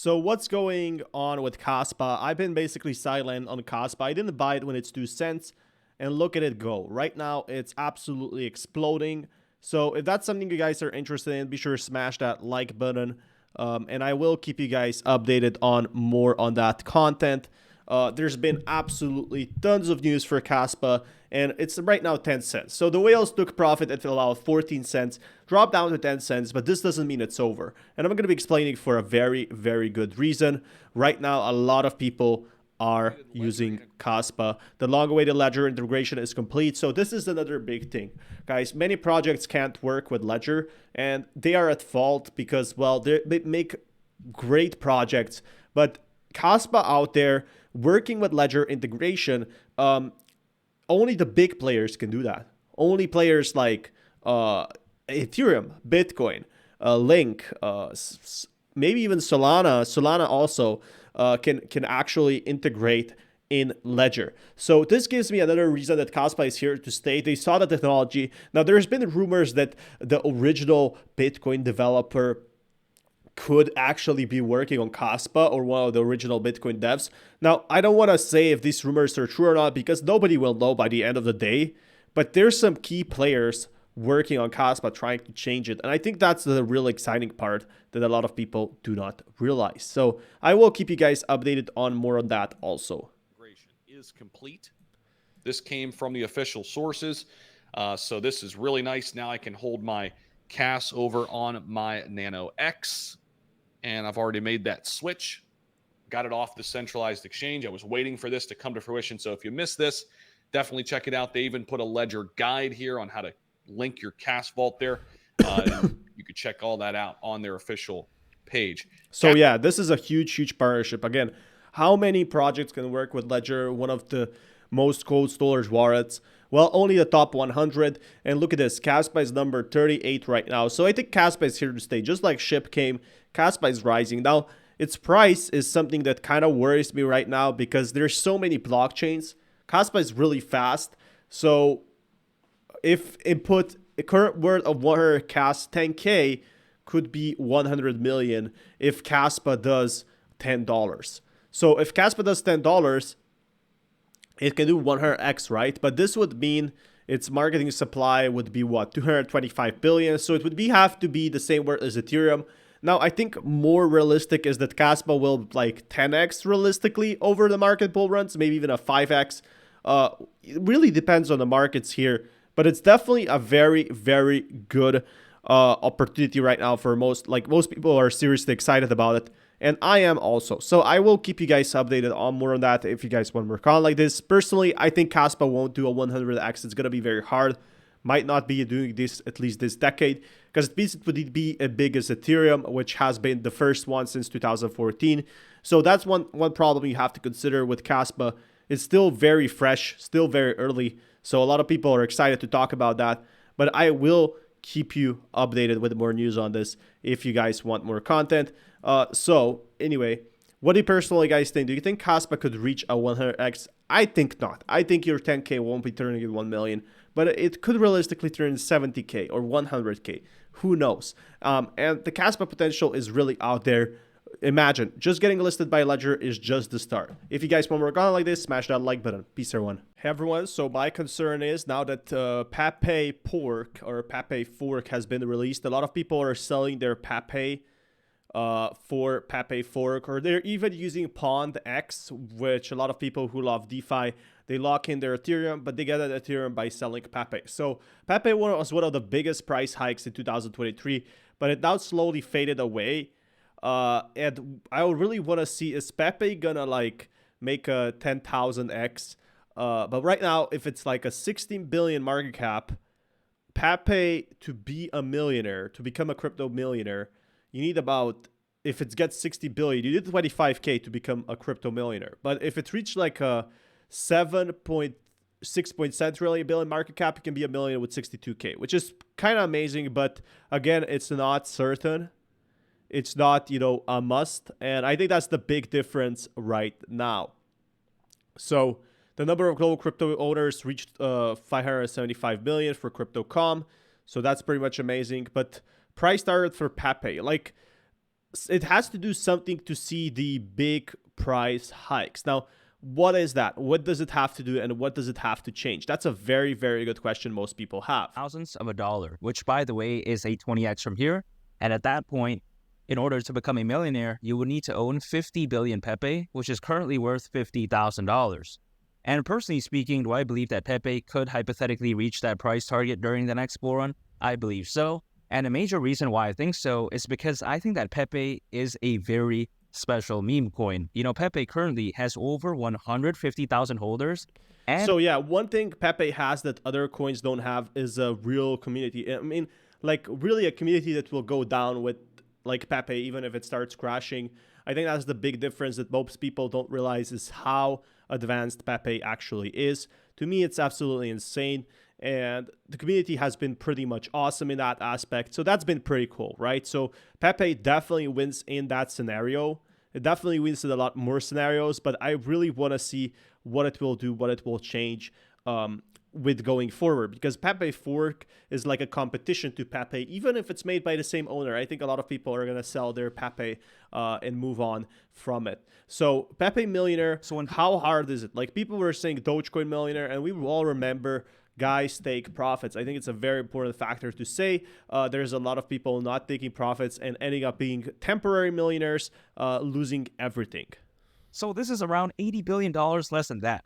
So what's going on with Kaspa? I've been basically silent on Kaspa. I didn't buy it when it's 2 cents, and look at it go. Right now, it's absolutely exploding. So if that's something you guys are interested in, be sure to smash that like button. And I will keep you guys updated on more on that content. There's been absolutely tons of news for Kaspa, and it's right now 10 cents. So the whales took profit at about 14 cents, dropped down to 10 cents, but this doesn't mean it's over. And I'm going to be explaining for a very, very good reason. Right now, a lot of people are using Kaspa. The long-awaited Ledger integration is complete, so this is another big thing. Guys, many projects can't work with Ledger, and they are at fault because, well, they make great projects, but Kaspa out there working with Ledger integration, only the big players can do that. Only players like Ethereum, Bitcoin, Link, maybe even Solana. Solana also can actually integrate in Ledger. So this gives me another reason that Kaspa is here to stay. They saw the technology. Now, there's been rumors that the original Bitcoin developer could actually be working on Kaspa, or one of the original Bitcoin devs. Now, I don't want to say if these rumors are true or not because nobody will know by the end of the day, but there's some key players working on Kaspa trying to change it. And I think that's the real exciting part that a lot of people do not realize. So I will keep you guys updated on more on that also. Is complete. This came from the official sources. So this is really nice. Now I can hold my Kas over on my Nano X. And I've already made that switch. Got it off the centralized exchange. I was waiting for this to come to fruition. So if you missed this, definitely check it out. They even put a Ledger guide here on how to link your Kas vault there. You could check all that out on their official page. So yeah, this is a huge partnership. Again, how many projects can work with Ledger, one of the most cold storage wallets? Well, only the top 100. And look at this, Kaspa is number 38 right now. So I think Kaspa is here to stay. Just like SHIB came, Kaspa is rising. Now, its price is something that kind of worries me right now because there's so many blockchains. Kaspa is really fast. So if input a current worth of 100 Kas, 10K could be 100 million if Kaspa does $10. So if Kaspa does $10, it can do 100x, right? But this would mean its marketing supply would be what, 225 billion. So it would have to be the same worth as Ethereum. Now, I think more realistic is that Kaspa will like 10x realistically over the market bull runs, maybe even a 5x. It really depends on the markets here, but it's definitely a very, very good opportunity right now for most people are seriously excited about it. And I am also. So I will keep you guys updated on more on that if you guys want more content like this. Personally, I think Kaspa won't do a 100x. It's going to be very hard. Might not be doing this at least this decade because it would be as big as Ethereum, which has been the first one since 2014. So that's one problem you have to consider with Kaspa. It's still very fresh, still very early. So a lot of people are excited to talk about that. But I will keep you updated with more news on this if you guys want more content. So anyway, what do you personally guys think? Do you think Kaspa could reach a 100x? I think not. I think your 10K won't be turning in 1 million, but it could realistically turn 70K or 100K. Who knows? And the Kaspa potential is really out there. Imagine, just getting listed by Ledger is just the start. If you guys want more content like this, smash that like button. Peace, everyone. Hey, everyone. So my concern is now that Pepe Pork or Pepe Fork has been released, a lot of people are selling their Pepe for Pepe Fork, or they're even using Pond X, which a lot of people who love DeFi, they lock in their Ethereum, but they get that Ethereum by selling Pepe. So Pepe was one of the biggest price hikes in 2023, but it now slowly faded away. And I really want to see, is Pepe gonna like make a 10,000x? But right now, if it's like a 16 billion market cap, Pepe to be a millionaire, to become a crypto millionaire, you need about, if it gets 60 billion, you need 25K to become a crypto millionaire. But if it's reached like a 7.6 billion market cap, it can be a million with 62K, which is kind of amazing. But again, it's not certain. It's not, a must. And I think that's the big difference right now. So the number of global crypto owners reached 575 million for Crypto.com. So that's pretty much amazing. But price target for Pepe, like it has to do something to see the big price hikes. Now, what is that? What does it have to do, and what does it have to change? That's a very, very good question most people have. Thousands of a dollar, which by the way is a 20x from here. And at that point, in order to become a millionaire, you would need to own 50 billion Pepe, which is currently worth $50,000. And personally speaking, do I believe that Pepe could hypothetically reach that price target during the next bull run? I believe so. And a major reason why I think so is because I think that Pepe is a very special meme coin. You know, Pepe currently has over 150,000 holders. And So yeah, one thing Pepe has that other coins don't have is a real community. I mean, like really a community that will go down with like Pepe, even if it starts crashing. I think that's the big difference that most people don't realize is how advanced Pepe actually is. To me, it's absolutely insane. And the community has been pretty much awesome in that aspect. So that's been pretty cool, right? So Pepe definitely wins in that scenario. It definitely wins in a lot more scenarios, but I really want to see what it will do, what it will change with going forward, because Pepe Fork is like a competition to Pepe, even if it's made by the same owner. I think a lot of people are going to sell their Pepe and move on from it. So Pepe Millionaire, how hard is it? Like people were saying Dogecoin Millionaire, and we all remember guys take profits. I think it's a very important factor to say. There's a lot of people not taking profits and ending up being temporary millionaires, losing everything. so this is around $80 billion less than that.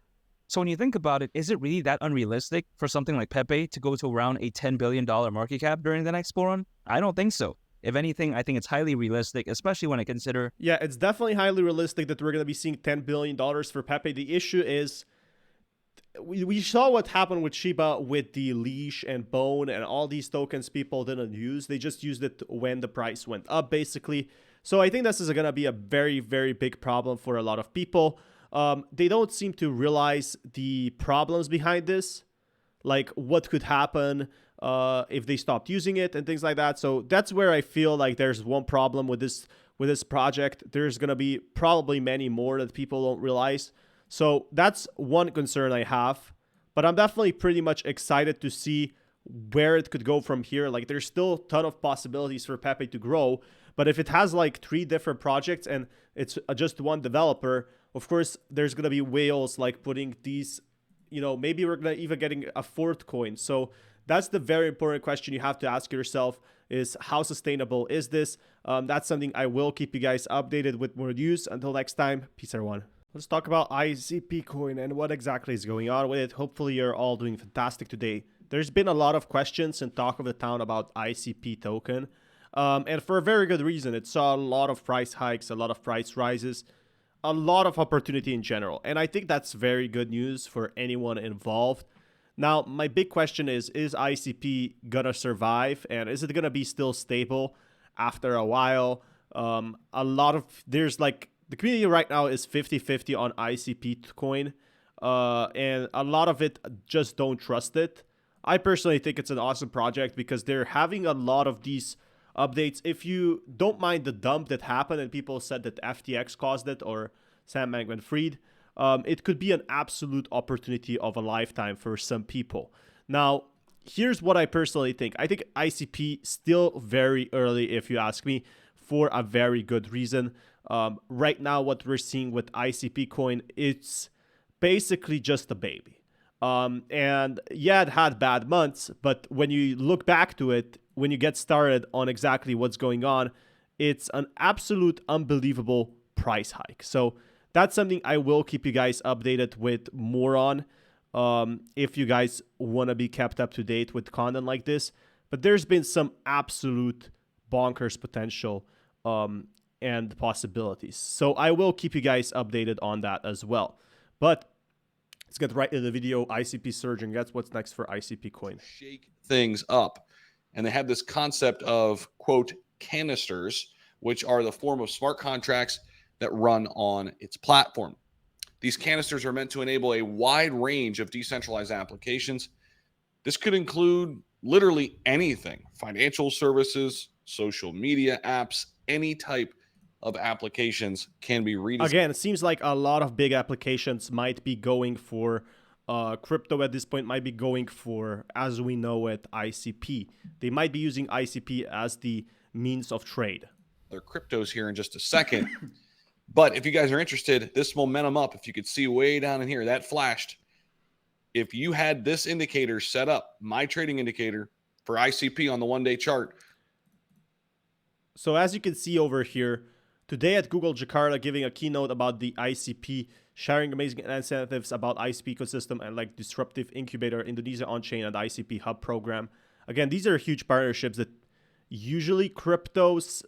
So when you think about it, is it really that unrealistic for something like Pepe to go to around a $10 billion market cap during the next bull run? I don't think so. If anything, I think it's highly realistic, especially when I consider... Yeah, it's definitely highly realistic that we're going to be seeing $10 billion for Pepe. The issue is we saw what happened with Shiba with the leash and bone and all these tokens people didn't use. They just used it when the price went up, basically. So I think this is going to be a very, very big problem for a lot of people. They don't seem to realize the problems behind this, like what could happen if they stopped using it and things like that. So that's where I feel like there's one problem with this project. There's going to be probably many more that people don't realize. So that's one concern I have, but I'm definitely pretty much excited to see where it could go from here. Like there's still a ton of possibilities for Pepe to grow, but if it has like 3 different projects and it's just one developer, of course, there's going to be whales like putting these, you know, maybe we're going to even getting a 4th coin. So that's the very important question you have to ask yourself is how sustainable is this? That's something I will keep you guys updated with more news. Until next time, peace everyone. Let's talk about ICP coin and what exactly is going on with it. Hopefully you're all doing fantastic today. There's been a lot of questions and talk of the town about ICP token. And for a very good reason. It saw a lot of price hikes, a lot of price rises, a lot of opportunity in general. And I think that's very good news for anyone involved. Now, my big question is ICP gonna survive? And is it gonna be still stable after a while? There's like, the community right now is 50-50 on ICP coin. And a lot of it just don't trust it. I personally think it's an awesome project because they're having a lot of these updates. If you don't mind the dump that happened and people said that FTX caused it or Sam Bankman-Fried, it could be an absolute opportunity of a lifetime for some people. Now, here's what I personally think. I think ICP still very early, if you ask me, for a very good reason. Right now, what we're seeing with ICP coin, it's basically just a baby. And yeah, it had bad months, but when you look back to it, when you get started on exactly what's going on, it's an absolute unbelievable price hike. So that's something I will keep you guys updated with more on, if you guys want to be kept up to date with content like this. But there's been some absolute bonkers potential and possibilities. So I will keep you guys updated on that as well. But let's get right into the video. ICP surging. That's what's next for ICP coin. Shake things up. And they have this concept of, quote, canisters, which are the form of smart contracts that run on its platform. These canisters are meant to enable a wide range of decentralized applications. This could include literally anything: financial services, social media apps, any type of applications can be redesigned. Again, it seems like a lot of big applications might be going for crypto at this point, might be going for, as we know it, ICP. They might be using ICP as the means of trade. their cryptos here in just a second. But if you guys are interested, this momentum up, if you could see way down in here, that flashed. If you had this indicator set up, my trading indicator for ICP on the one-day chart. So as you can see over here, today at Google Jakarta giving a keynote about the ICP, sharing amazing incentives about ICP ecosystem and like disruptive incubator Indonesia on-chain and ICP hub program. Again, these are huge partnerships that usually cryptos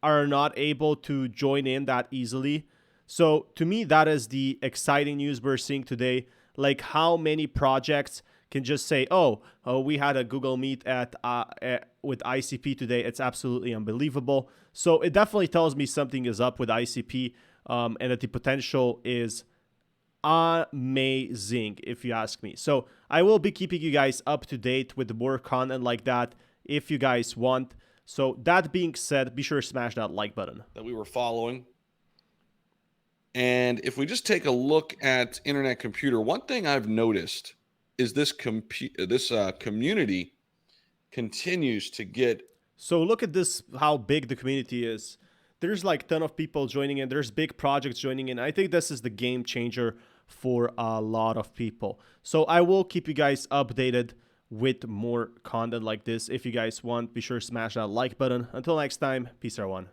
are not able to join in that easily. So to me, that is the exciting news we're seeing today. Like how many projects can just say, oh, we had a Google Meet with ICP today. It's absolutely unbelievable. So it definitely tells me something is up with ICP and that the potential is amazing, if you ask me. So I will be keeping you guys up to date with more content like that if you guys want. So that being said, be sure to smash that like button that we were following. And if we just take a look at Internet Computer, one thing I've noticed is this community continues to get. So look at this, how big the community is. There's like a ton of people joining in. There's big projects joining in. I think this is the game changer for a lot of people. So I will keep you guys updated with more content like this. If you guys want, be sure to smash that like button. Until next time, peace everyone.